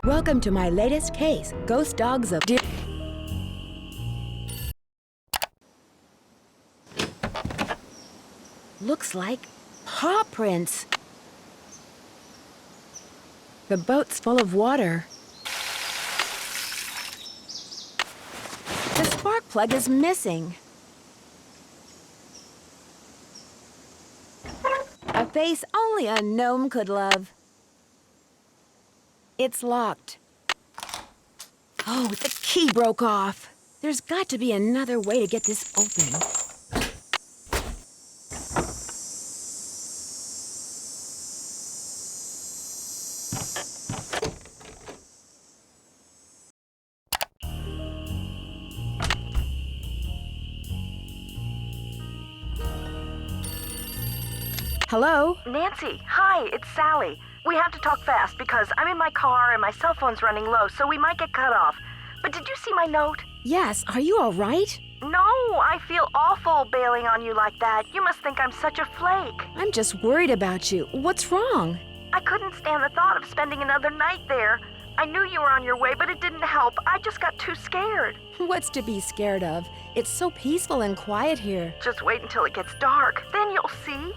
Welcome to my latest case, Ghost Dogs of Deer. Looks like paw prints. The boat's full of water. The spark plug is missing. A face only a gnome could love. It's locked. Oh, the key broke off. There's got to be another way to get this open. Hello? Nancy, hi, it's Sally. We have to talk fast because I'm in my car and my cell phone's running low, so we might get cut off. But did you see my note? Yes, are you all right? No, I feel awful bailing on you like that. You must think I'm such a flake. I'm just worried about you. What's wrong? I couldn't stand the thought of spending another night there. I knew you were on your way, but it didn't help. I just got too scared. What's to be scared of? It's so peaceful and quiet here. Just wait until it gets dark. Then you'll see.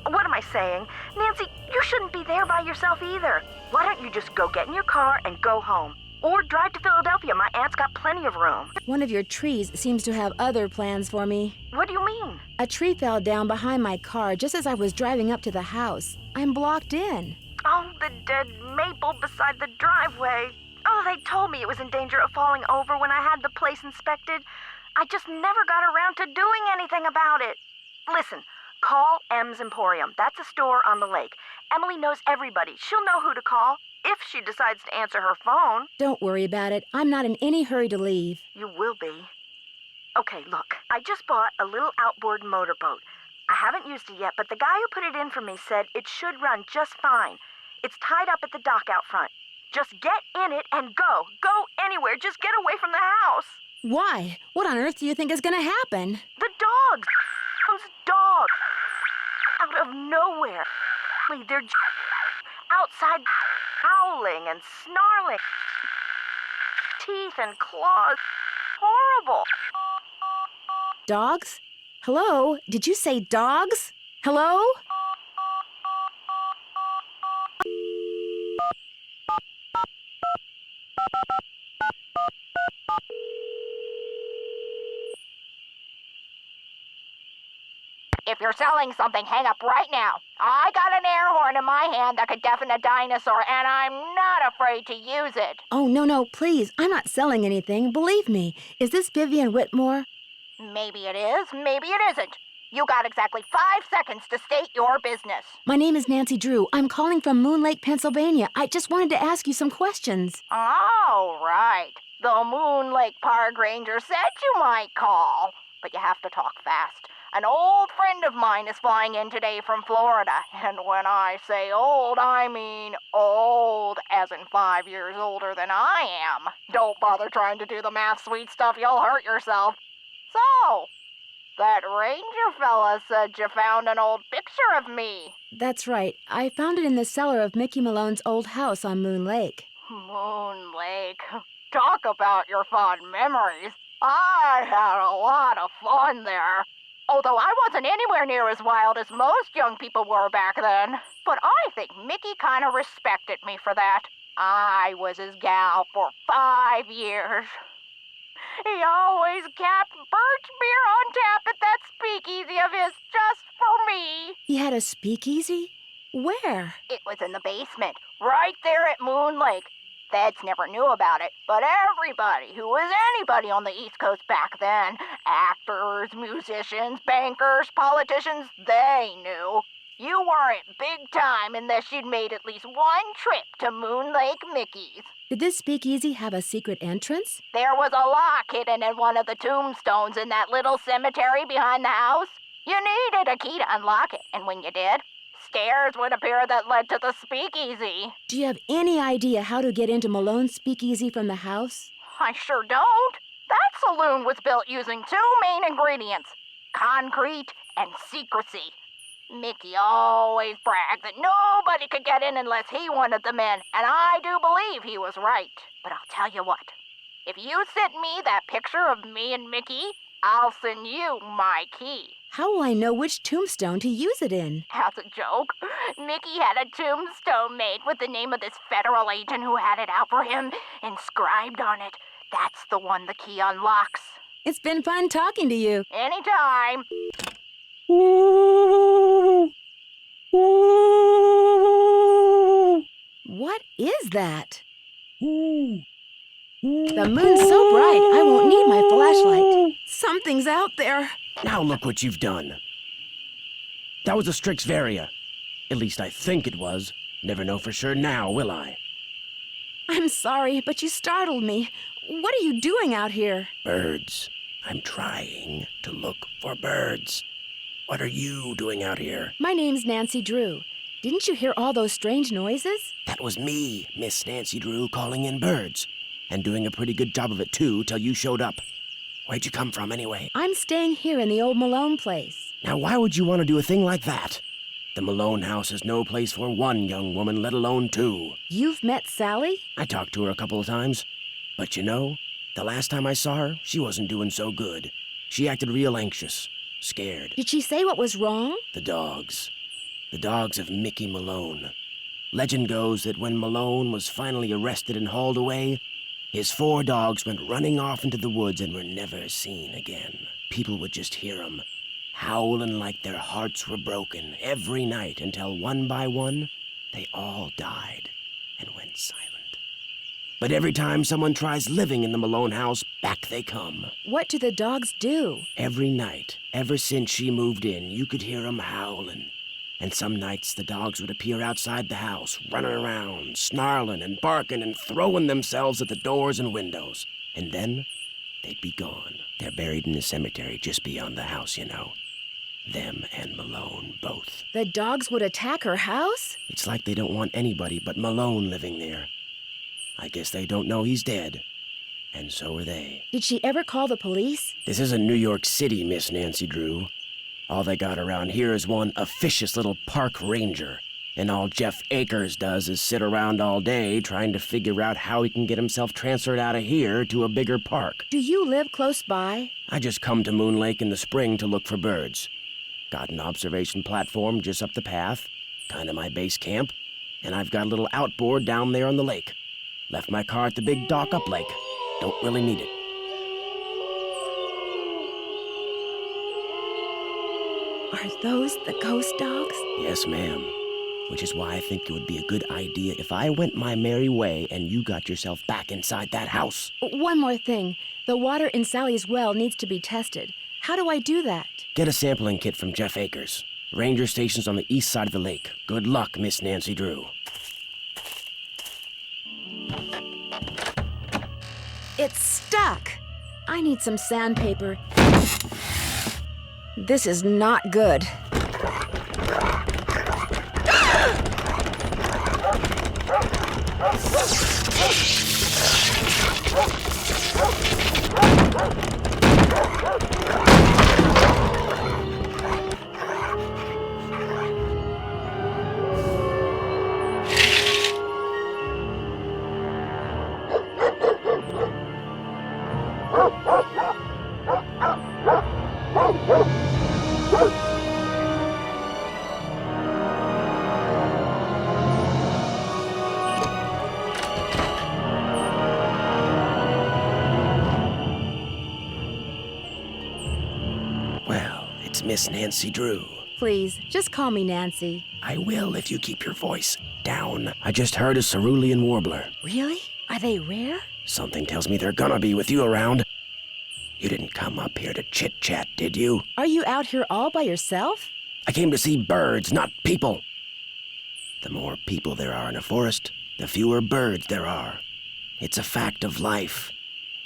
What am I saying? Nancy, you shouldn't be there by yourself either. Why don't you just go get in your car and go home? Or drive to Philadelphia. My aunt's got plenty of room. One of your trees seems to have other plans for me. What do you mean? A tree fell down behind my car just as I was driving up to the house. I'm blocked in. Oh, the dead maple beside the driveway. Oh, they told me it was in danger of falling over when I had the place inspected. I just never got around to doing anything about it. Listen, call M's Emporium. That's a store on the lake. Emily knows everybody. She'll know who to call if she decides to answer her phone. Don't worry about it. I'm not in any hurry to leave. You will be. Okay, look. I just bought a little outboard motorboat. I haven't used it yet, but the guy who put it in for me said it should run just fine. It's tied up at the dock out front. Just get in it and go. Go anywhere. Just get away from the house. Why? What on earth do you think is going to happen? The dogs. Those dogs. Out of nowhere. They're outside howling and snarling. Teeth and claws. Horrible. Dogs? Hello? Did you say dogs? Hello? If you're selling something, hang up right now. I got an air horn in my hand that could deafen a dinosaur, and I'm not afraid to use it. Oh, no, please. I'm not selling anything. Believe me. Is this Vivian Whitmore? Maybe it is, maybe it isn't. You got exactly 5 seconds to state your business. My name is Nancy Drew. I'm calling from Moon Lake, Pennsylvania. I just wanted to ask you some questions. Oh, right. The Moon Lake Park Ranger said you might call. But you have to talk fast. An old friend of mine is flying in today from Florida. And when I say old, I mean old, as in 5 years older than I am. Don't bother trying to do the math, sweet stuff. You'll hurt yourself. So, that ranger fella said you found an old picture of me. That's right. I found it in the cellar of Mickey Malone's old house on Moon Lake. Moon Lake. Talk about your fond memories. I had a lot of fun there. Although I wasn't anywhere near as wild as most young people were back then. But I think Mickey kind of respected me for that. I was his gal for 5 years. He always kept birch beer on tap at that speakeasy of his just for me. He had a speakeasy? Where? It was in the basement, right there at Moon Lake. Feds never knew about it, but everybody who was anybody on the East Coast back then, actors, musicians, bankers, politicians, they knew. You weren't big time unless you'd made at least one trip to Moon Lake Mickey's. Did this speakeasy have a secret entrance? There was a lock hidden in one of the tombstones in that little cemetery behind the house. You needed a key to unlock it, and when you did, stairs would appear that led to the speakeasy. Do you have any idea how to get into Malone's speakeasy from the house? I sure don't. That saloon was built using 2 main ingredients, concrete and secrecy. Mickey always bragged that nobody could get in unless he wanted them in, and I do believe he was right. But I'll tell you what, if you send me that picture of me and Mickey, I'll send you my key. How will I know which tombstone to use it in? As a joke, Mickey had a tombstone made with the name of this federal agent who had it out for him inscribed on it. That's the one the key unlocks. It's been fun talking to you. Anytime. What is that? The moon's so bright, I won't need my flashlight. Something's out there. Now look what you've done. That was a Strix Varia. At least I think it was. Never know for sure now, will I? I'm sorry, but you startled me. What are you doing out here? Birds. I'm trying to look for birds. What are you doing out here? My name's Nancy Drew. Didn't you hear all those strange noises? That was me, Miss Nancy Drew, calling in birds. And doing a pretty good job of it, too, till you showed up. Where'd you come from, anyway? I'm staying here in the old Malone place. Now, why would you want to do a thing like that? The Malone house is no place for one young woman, let alone two. You've met Sally? I talked to her a couple of times. But you know, the last time I saw her, she wasn't doing so good. She acted real anxious, scared. Did she say what was wrong? The dogs. The dogs of Mickey Malone. Legend goes that when Malone was finally arrested and hauled away, his 4 dogs went running off into the woods and were never seen again. People would just hear 'em, howling like their hearts were broken every night until one by one, they all died and went silent. But every time someone tries living in the Malone house, back they come. What do the dogs do? Every night, ever since she moved in, you could hear 'em howling. And some nights the dogs would appear outside the house, running around, snarling and barking and throwing themselves at the doors and windows. And then they'd be gone. They're buried in the cemetery just beyond the house, you know. Them and Malone both. The dogs would attack her house? It's like they don't want anybody but Malone living there. I guess they don't know he's dead. And so are they. Did she ever call the police? This isn't New York City, Miss Nancy Drew. All they got around here is one officious little park ranger. And all Jeff Akers does is sit around all day trying to figure out how he can get himself transferred out of here to a bigger park. Do you live close by? I just come to Moon Lake in the spring to look for birds. Got an observation platform just up the path, kind of my base camp, and I've got a little outboard down there on the lake. Left my car at the big dock up lake. Don't really need it. Are those the ghost dogs? Yes, ma'am. Which is why I think it would be a good idea if I went my merry way and you got yourself back inside that house. One more thing. The water in Sally's well needs to be tested. How do I do that? Get a sampling kit from Jeff Akers. Ranger station's on the east side of the lake. Good luck, Miss Nancy Drew. It's stuck. I need some sandpaper. This is not good. Miss Nancy Drew. Please, just call me Nancy. I will if you keep your voice down. I just heard a cerulean warbler. Really? Are they rare? Something tells me they're gonna be with you around. You didn't come up here to chit-chat, did you? Are you out here all by yourself? I came to see birds, not people. The more people there are in a forest, the fewer birds there are. It's a fact of life.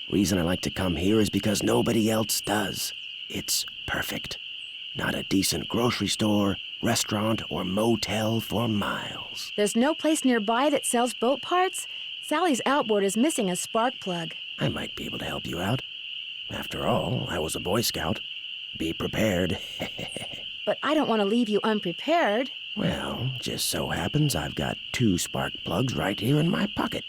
Reason I like to come here is because nobody else does. It's perfect. Not a decent grocery store, restaurant, or motel for miles. There's no place nearby that sells boat parts? Sally's outboard is missing a spark plug. I might be able to help you out. After all, I was a Boy Scout. Be prepared. but I don't want to leave you unprepared. Well, just so happens I've got 2 spark plugs right here in my pocket.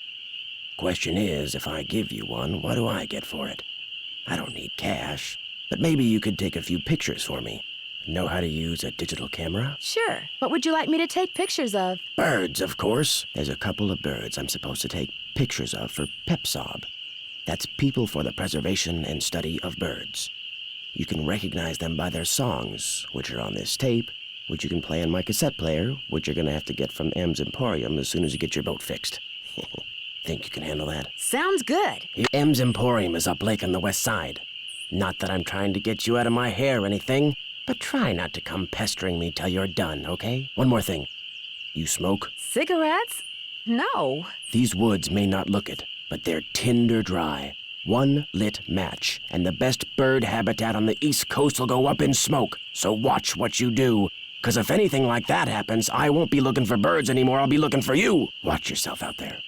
Question is, if I give you one, what do I get for it? I don't need cash, but maybe you could take a few pictures for me. Know how to use a digital camera? Sure. What would you like me to take pictures of? Birds, of course. There's a couple of birds I'm supposed to take pictures of for PEPSOB. That's People for the Preservation and Study of Birds. You can recognize them by their songs, which are on this tape, which you can play on my cassette player, which you're gonna have to get from M's Emporium as soon as you get your boat fixed. Think you can handle that? Sounds good. M's Emporium is up lake on the west side. Not that I'm trying to get you out of my hair or anything, but try not to come pestering me till you're done, okay? One more thing. You smoke? Cigarettes? No. These woods may not look it, but they're tinder dry. One lit match, and the best bird habitat on the East Coast will go up in smoke. So watch what you do. 'Cause if anything like that happens, I won't be looking for birds anymore. I'll be looking for you. Watch yourself out there.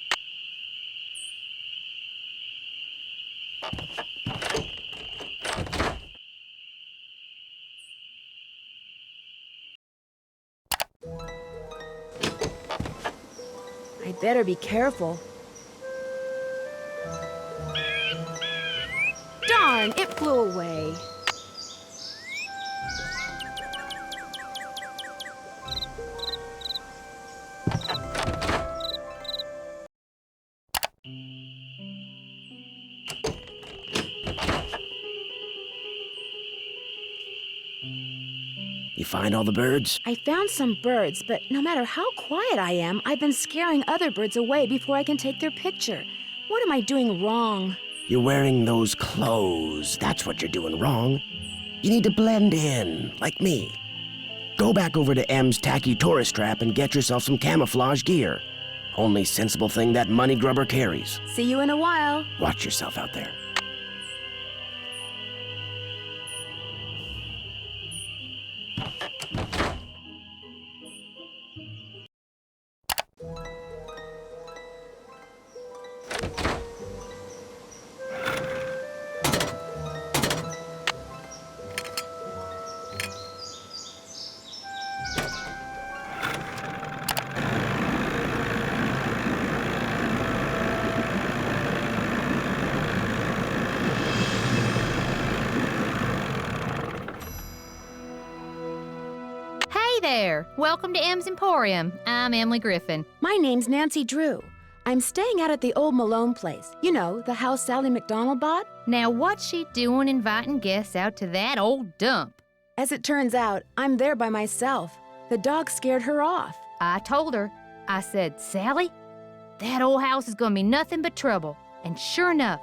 I'd better be careful. Darn, it flew away. You find all the birds? I found some birds, but no matter how quiet I am, I've been scaring other birds away before I can take their picture. What am I doing wrong? You're wearing those clothes. That's what you're doing wrong. You need to blend in, like me. Go back over to M's tacky tourist trap and get yourself some camouflage gear. Only sensible thing that money grubber carries. See you in a while. Watch yourself out there. Hey there! Welcome to M's Emporium. I'm Emily Griffin. My name's Nancy Drew. I'm staying out at the old Malone place. You know, the house Sally McDonald bought? Now, what's she doing inviting guests out to that old dump? As it turns out, I'm there by myself. The dog scared her off. I told her, I said, Sally, that old house is gonna be nothing but trouble. And sure enough,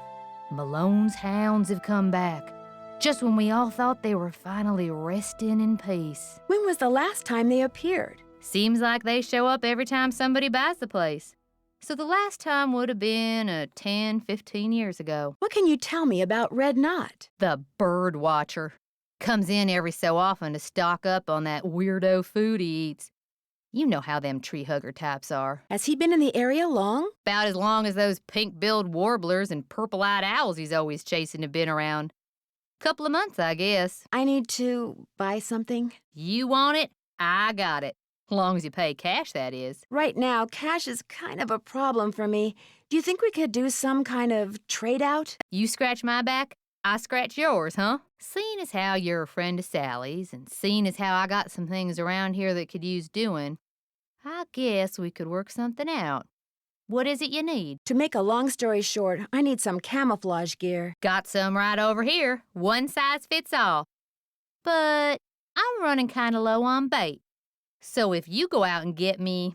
Malone's hounds have come back. Just when we all thought they were finally resting in peace. When was the last time they appeared? Seems like they show up every time somebody buys the place. So the last time would have been 10, 15 years ago. What can you tell me about Red Knot? The bird watcher. Comes in every so often to stock up on that weirdo food he eats. You know how them tree hugger types are. Has he been in the area long? About as long as those pink-billed warblers and purple-eyed owls he's always chasing have been around. Couple of months, I guess. I need to buy something. You want it? I got it. Long as you pay cash, that is. Right now, cash is kind of a problem for me. Do you think we could do some kind of trade-out? You scratch my back, I scratch yours, huh? Seeing as how you're a friend of Sally's, and seeing as how I got some things around here that could use doing, I guess we could work something out. What is it you need? To make a long story short, I need some camouflage gear. Got some right over here. One size fits all. But I'm running kind of low on bait. So if you go out and get me,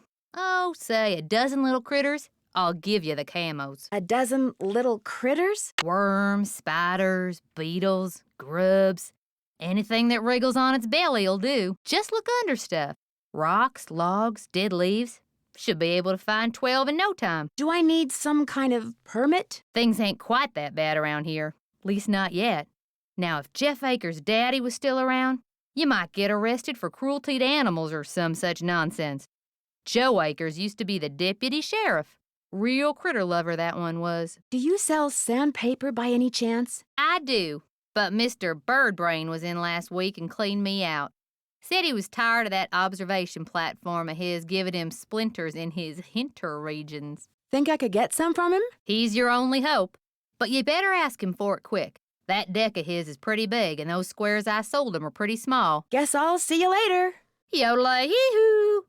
say a dozen little critters, I'll give you the camos. A dozen little critters? Worms, spiders, beetles, grubs. Anything that wriggles on its belly'll do. Just look under stuff. Rocks, logs, dead leaves. Should be able to find 12 in no time. Do I need some kind of permit? Things ain't quite that bad around here. Least not yet. Now, if Jeff Akers' daddy was still around, you might get arrested for cruelty to animals or some such nonsense. Joe Akers used to be the deputy sheriff. Real critter lover, that one was. Do you sell sandpaper by any chance? I do, but Mr. Birdbrain was in last week and cleaned me out. Said he was tired of that observation platform of his giving him splinters in his hinter regions. Think I could get some from him? He's your only hope. But you better ask him for it quick. That deck of his is pretty big, and those squares I sold him are pretty small. Guess I'll see you later. Yodelay-hee-hoo!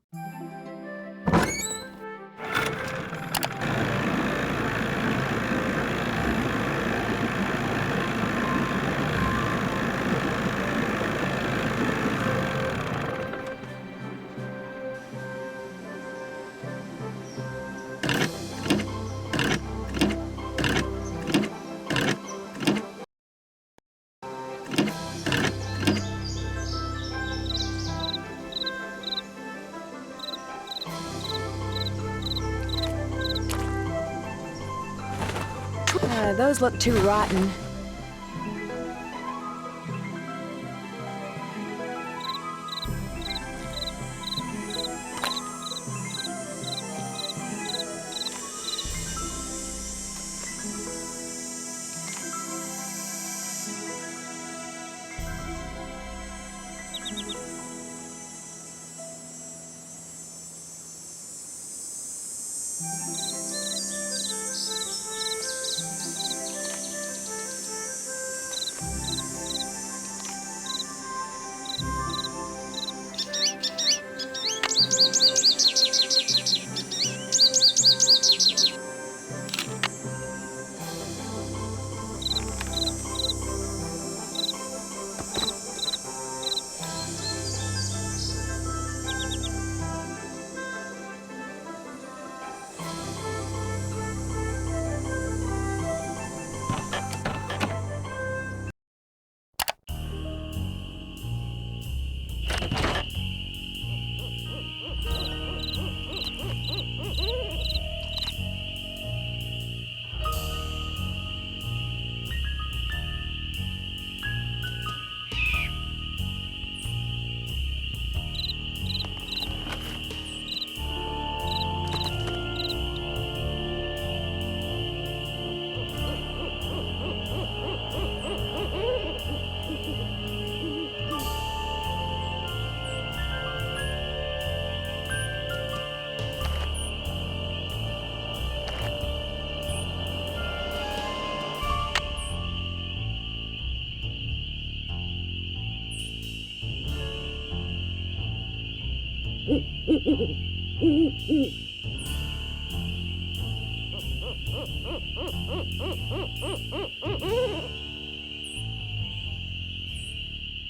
Those look too rotten.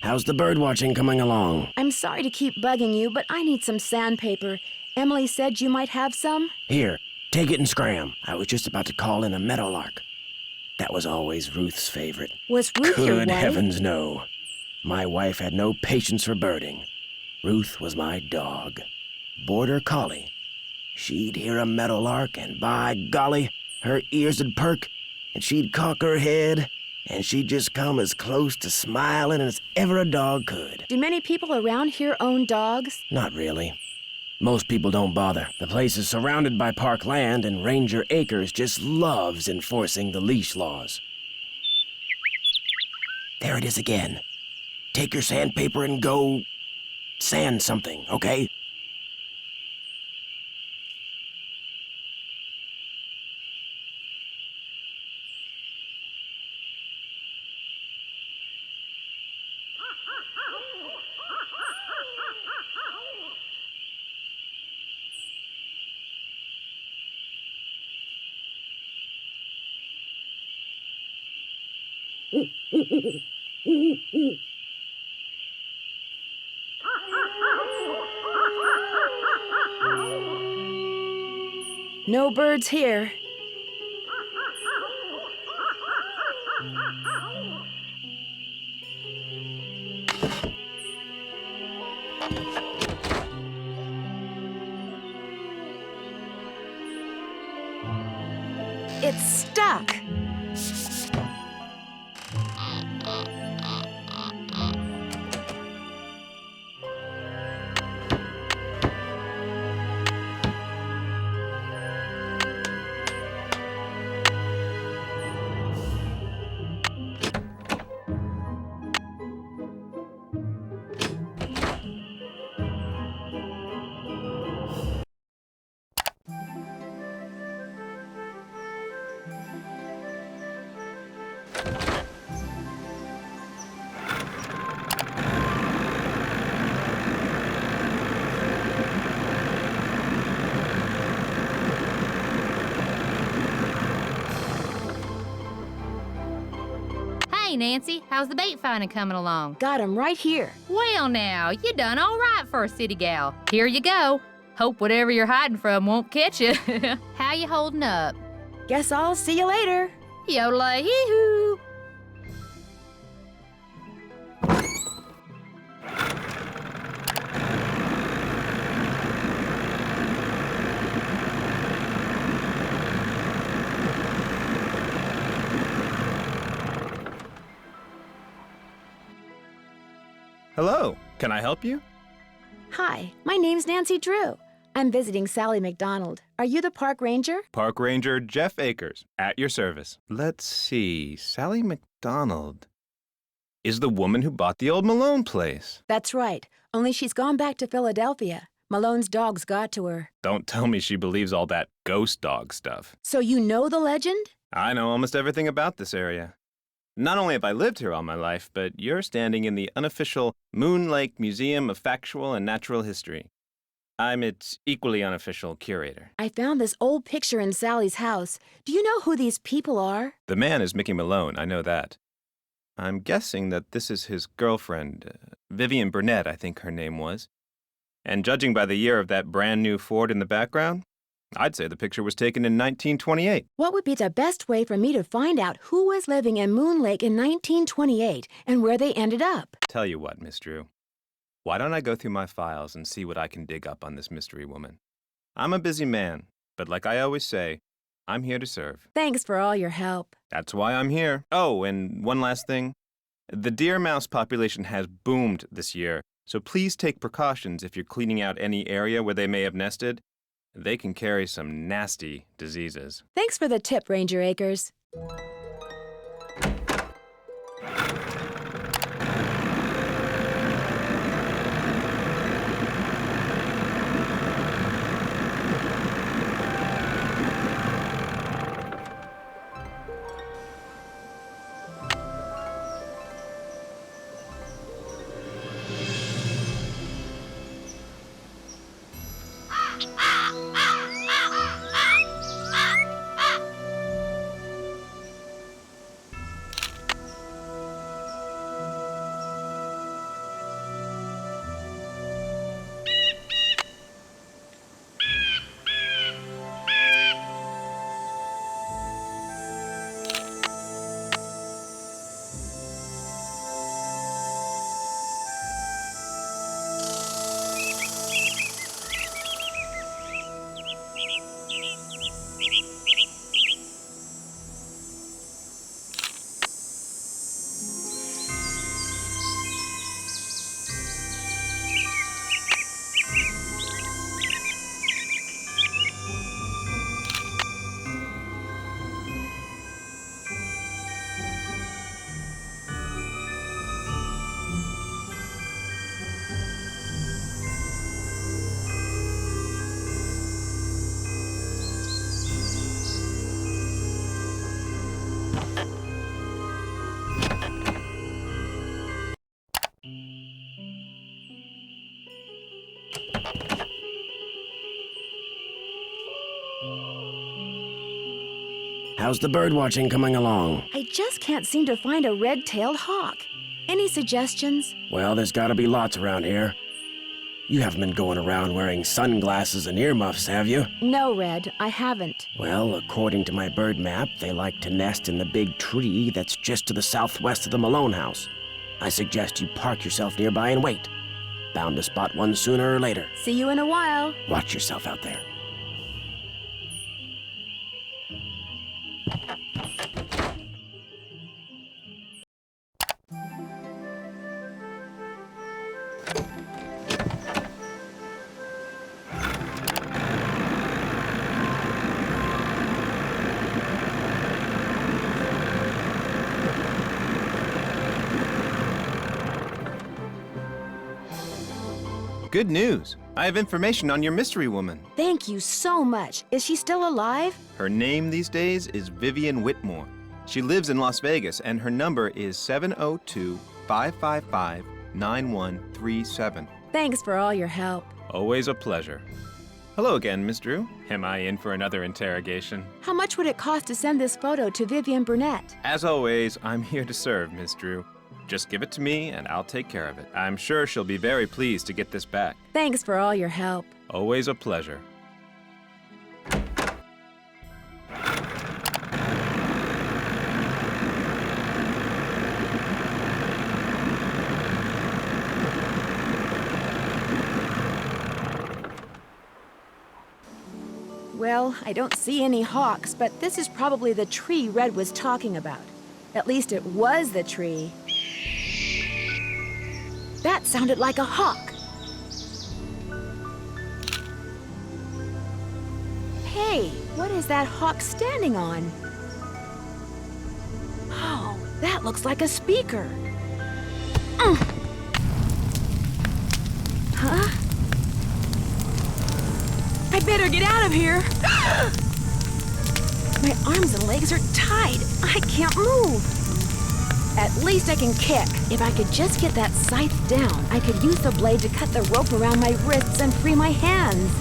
How's the bird watching coming along? I'm sorry to keep bugging you, but I need some sandpaper. Emily said you might have some. Here, take it and scram. I was just about to call in a meadowlark. That was always Ruth's favorite. Was Ruth your Good wife? heavens, no. My wife had no patience for birding. Ruth was my dog. Border collie. She'd hear a meadowlark, and by golly, her ears would perk, and she'd cock her head, and she'd just come as close to smiling as ever a dog could. Do many people around here own dogs? Not really. Most people don't bother. The place is surrounded by park land, and Ranger Acres just loves enforcing the leash laws. There it is again. Take your sandpaper and go sand something, okay? No birds here. It's stuck. Hey, Nancy, how's the bait finding coming along? Got him right here. Well, now, you done all right for a city gal. Here you go. Hope whatever you're hiding from won't catch you. How you holding up? Guess I'll see you later. Yodelah-hee-hoo. Hello, can I help you? Hi, my name's Nancy Drew. I'm visiting Sally McDonald. Are you the park ranger? Park Ranger Jeff Akers, at your service. Let's see, Sally McDonald is the woman who bought the old Malone place. That's right, only she's gone back to Philadelphia. Malone's dogs got to her. Don't tell me she believes all that ghost dog stuff. So you know the legend? I know almost everything about this area. Not only have I lived here all my life, but you're standing in the unofficial Moon Lake Museum of Factual and Natural History. I'm its equally unofficial curator. I found this old picture in Sally's house. Do you know who these people are? The man is Mickey Malone, I know that. I'm guessing that this is his girlfriend, Vivian Burnett, I think her name was. And judging by the year of that brand new Ford in the background, I'd say the picture was taken in 1928. What would be the best way for me to find out who was living in Moon Lake in 1928 and where they ended up? Tell you what, Miss Drew. Why don't I go through my files and see what I can dig up on this mystery woman? I'm a busy man, but like I always say, I'm here to serve. Thanks for all your help. That's why I'm here. Oh, and one last thing. The deer mouse population has boomed this year, so please take precautions if you're cleaning out any area where they may have nested. They can carry some nasty diseases. Thanks for the tip, Ranger Akers. How's the bird watching coming along? I just can't seem to find a red-tailed hawk. Any suggestions? Well, there's gotta be lots around here. You haven't been going around wearing sunglasses and earmuffs, have you? No, Red, I haven't. Well, according to my bird map, they like to nest in the big tree that's just to the southwest of the Malone house. I suggest you park yourself nearby and wait. Bound to spot one sooner or later. See you in a while. Watch yourself out there. Good news. I have information on your mystery woman. Thank you so much. Is she still alive? Her name these days is Vivian Whitmore. She lives in Las Vegas, and her number is 702-555-9137. Thanks for all your help. Always a pleasure. Hello again, Miss Drew. Am I in for another interrogation? How much would it cost to send this photo to Vivian Burnett? As always, I'm here to serve, Miss Drew. Just give it to me and I'll take care of it. I'm sure she'll be very pleased to get this back. Thanks for all your help. Always a pleasure. Well, I don't see any hawks, but this is probably the tree Red was talking about. At least it was the tree. That sounded like a hawk. Hey, what is that hawk standing on? Oh, that looks like a speaker. Huh? I better get out of here. My arms and legs are tied. I can't move. At least I can kick. If I could just get that scythe down, I could use the blade to cut the rope around my wrists and free my hands.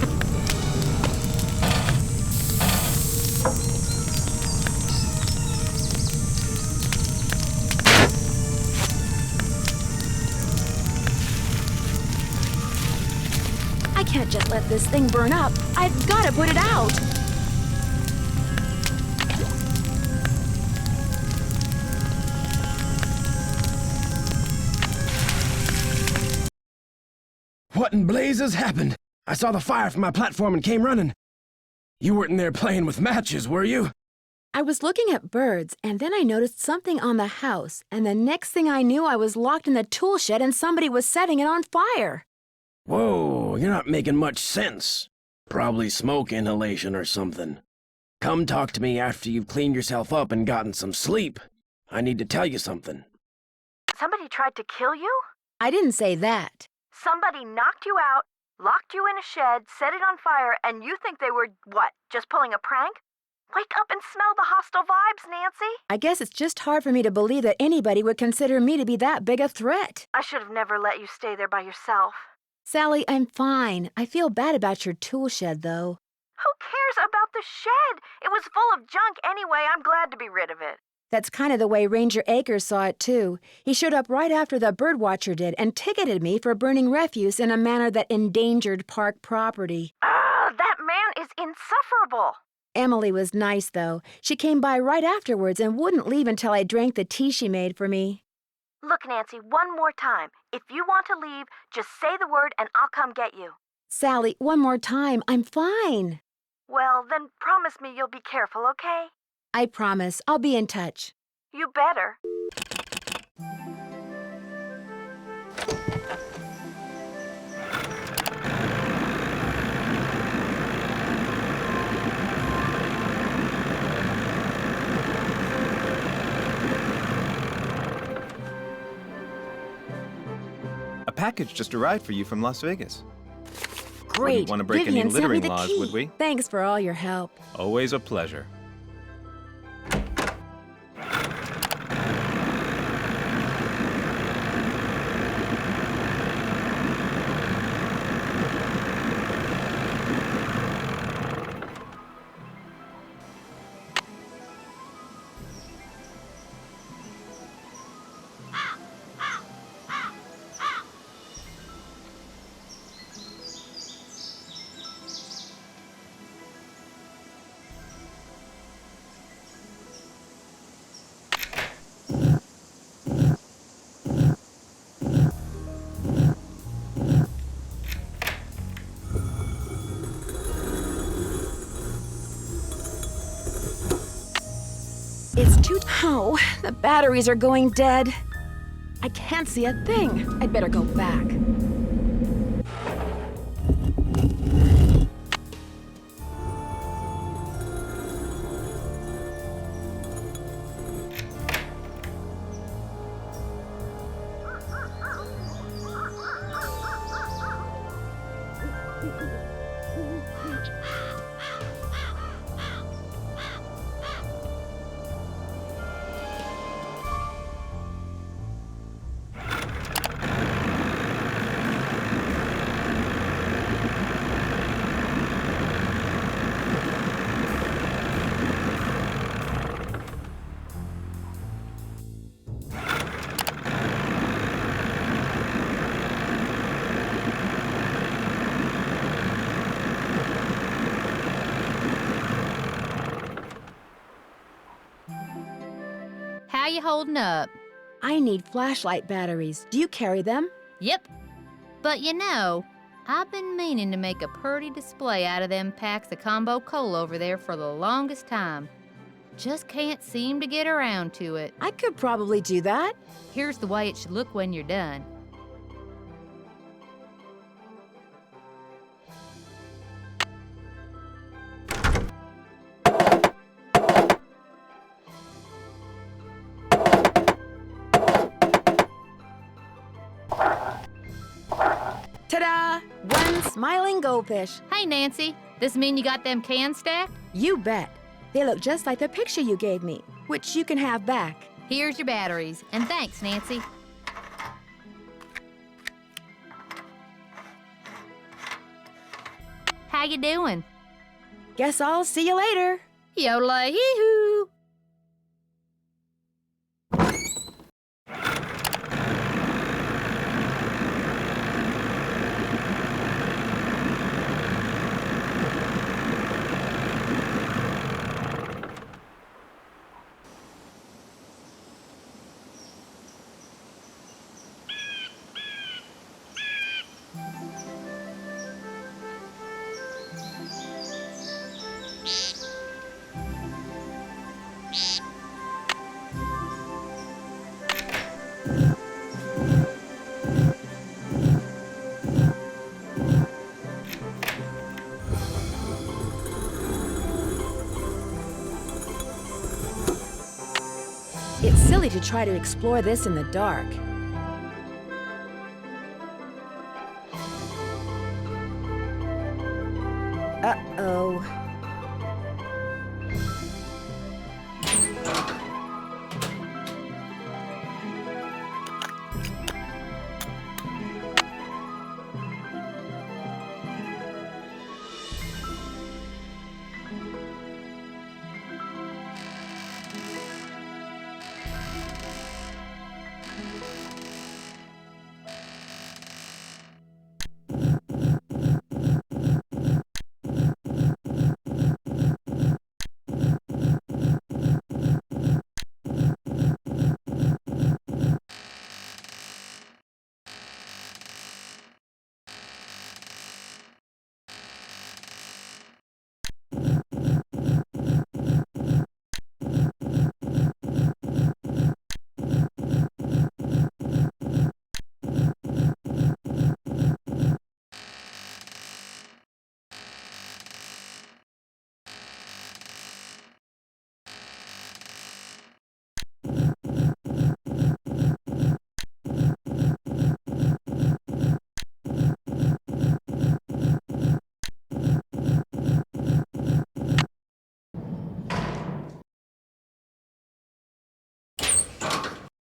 I can't just let this thing burn up. I've got to put it out. What in blazes happened? I saw the fire from my platform and came running. You weren't in there playing with matches, were you? I was looking at birds, and then I noticed something on the house, and the next thing I knew, I was locked in the tool shed and somebody was setting it on fire. Whoa, you're not making much sense. Probably smoke inhalation or something. Come talk to me after you've cleaned yourself up and gotten some sleep. I need to tell you something. Somebody tried to kill you? I didn't say that. Somebody knocked you out, locked you in a shed, set it on fire, and you think they were, what, just pulling a prank? Wake up and smell the hostile vibes, Nancy. I guess it's just hard for me to believe that anybody would consider me to be that big a threat. I should have never let you stay there by yourself. Sally, I'm fine. I feel bad about your tool shed, though. Who cares about the shed? It was full of junk anyway. I'm glad to be rid of it. That's kind of the way Ranger Akers saw it, too. He showed up right after the birdwatcher did and ticketed me for burning refuse in a manner that endangered park property. That man is insufferable. Emily was nice, though. She came by right afterwards and wouldn't leave until I drank the tea she made for me. Look, Nancy, one more time. If you want to leave, just say the word and I'll come get you. Sally, one more time. I'm fine. Well, then promise me you'll be careful, okay? I promise. I'll be in touch. You better. A package just arrived for you from Las Vegas. Great. Wouldn't want to break Vivian any sent me littering the laws, key. would we? Thanks for all your help. Always a pleasure. It's too... Oh, the batteries are going dead. I can't see a thing. I'd better go back. How you holding up? I need flashlight batteries. Do you carry them? Yep. But you know, I've been meaning to make a purty display out of them packs of combo coal over there for the longest time. Just can't seem to get around to it. I could probably do that. Here's the way it should look when you're done. Ta-da! One smiling goldfish. Hey, Nancy, this mean you got them cans stacked? You bet. They look just like the picture you gave me, which you can have back. Here's your batteries, and thanks, Nancy. How you doing? Guess I'll see you later. Yodelay-hee-hoo! It's silly to try to explore this in the dark. Uh-oh.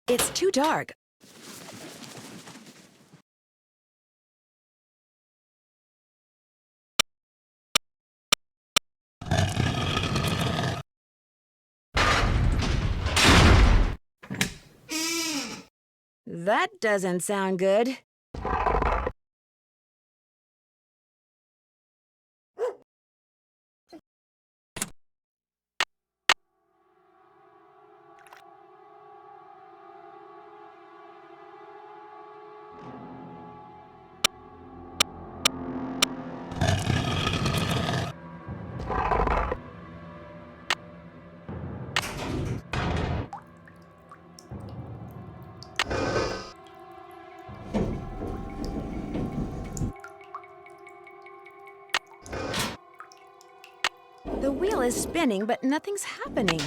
It's too dark. That doesn't sound good. The wheel is spinning, but nothing's happening.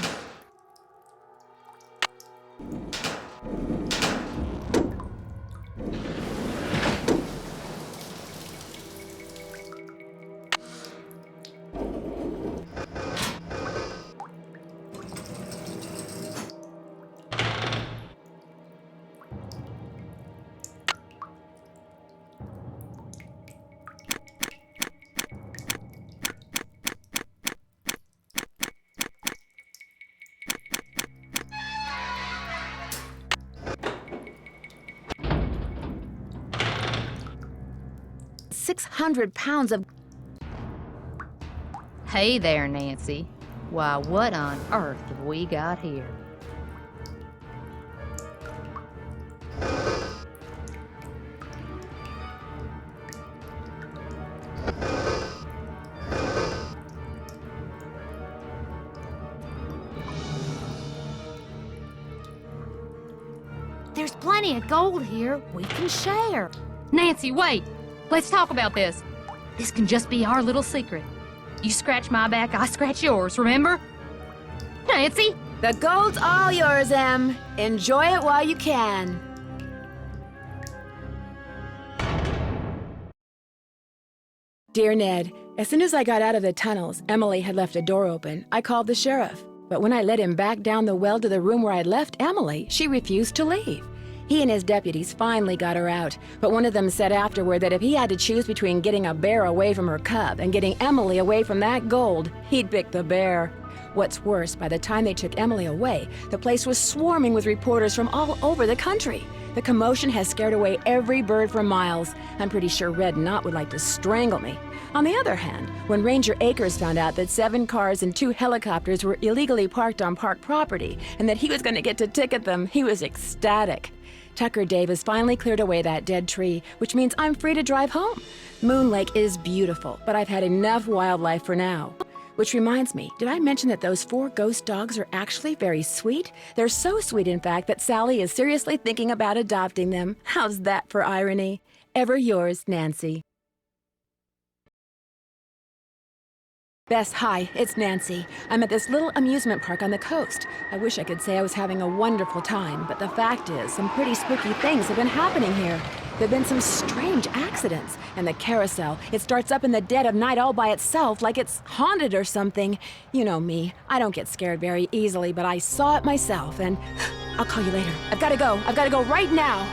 £600 of... Hey there, Nancy. Why, what on earth have we got here? There's plenty of gold here. We can share. Nancy, wait. Let's talk about this. This can just be our little secret. You scratch my back, I scratch yours, remember? Nancy? The gold's all yours, Em. Enjoy it while you can. Dear Ned, as soon as I got out of the tunnels, Emily had left a door open. I called the sheriff. But when I led him back down the well to the room where I'd left Emily, she refused to leave. He and his deputies finally got her out, but one of them said afterward that if he had to choose between getting a bear away from her cub and getting Emily away from that gold, he'd pick the bear. What's worse, by the time they took Emily away, the place was swarming with reporters from all over the country. The commotion has scared away every bird for miles. I'm pretty sure Red Knot would like to strangle me. On the other hand, when Ranger Akers found out that 7 cars and 2 helicopters were illegally parked on park property and that he was going to get to ticket them, he was ecstatic. Tucker Davis finally cleared away that dead tree, which means I'm free to drive home. Moon Lake is beautiful, but I've had enough wildlife for now. Which reminds me, did I mention that those 4 ghost dogs are actually very sweet? They're so sweet, in fact, that Sally is seriously thinking about adopting them. How's that for irony? Ever yours, Nancy. Bess, hi, it's Nancy. I'm at this little amusement park on the coast. I wish I could say I was having a wonderful time, but the fact is, some pretty spooky things have been happening here. There've been some strange accidents, and the carousel, it starts up in the dead of night all by itself, like it's haunted or something. You know me, I don't get scared very easily, but I saw it myself, and I'll call you later. I've gotta go right now.